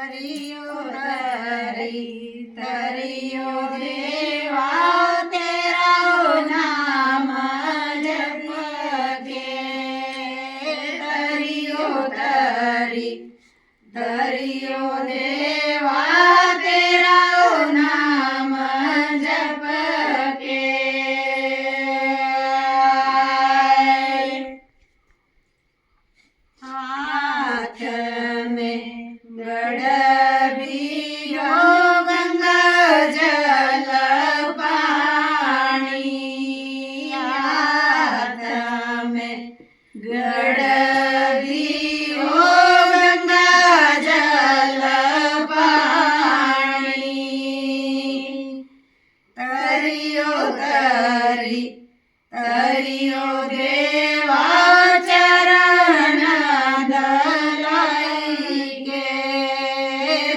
तरियो तरी तरियो देवा तेरा नाम जप के तरियो तरी तरियो देवा तेरा नाम जप के हाथ में गड़बियो गंगा जल पानी हाथ में गड़बियो गंगा जल पानी तरियो तरी तरियो देवा चरण दलाई के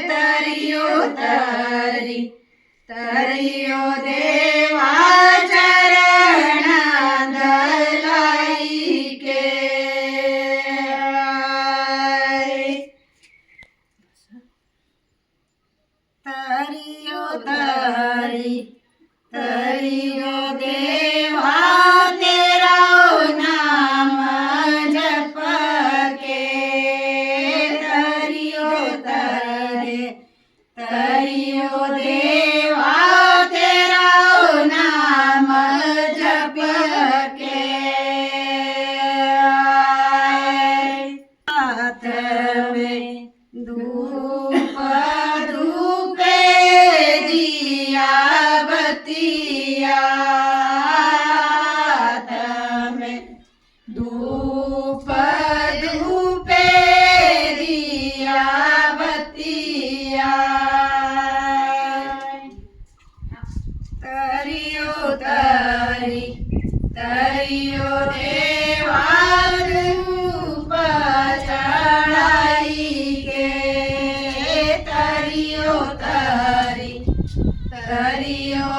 तरियो तरी तरियो देवा चरण दलाई के तरियो तरी तरियो देवा तेरा नाम जप के तरियो तरे तरियो देवा तेरा नाम जप के हाथ में धूप धूपे दिया बतिया हाथ में धूप धूपे दिया बतिया तरियो तरी तरियो देवा धूप चढ़ाई के तरियो तरी तरियो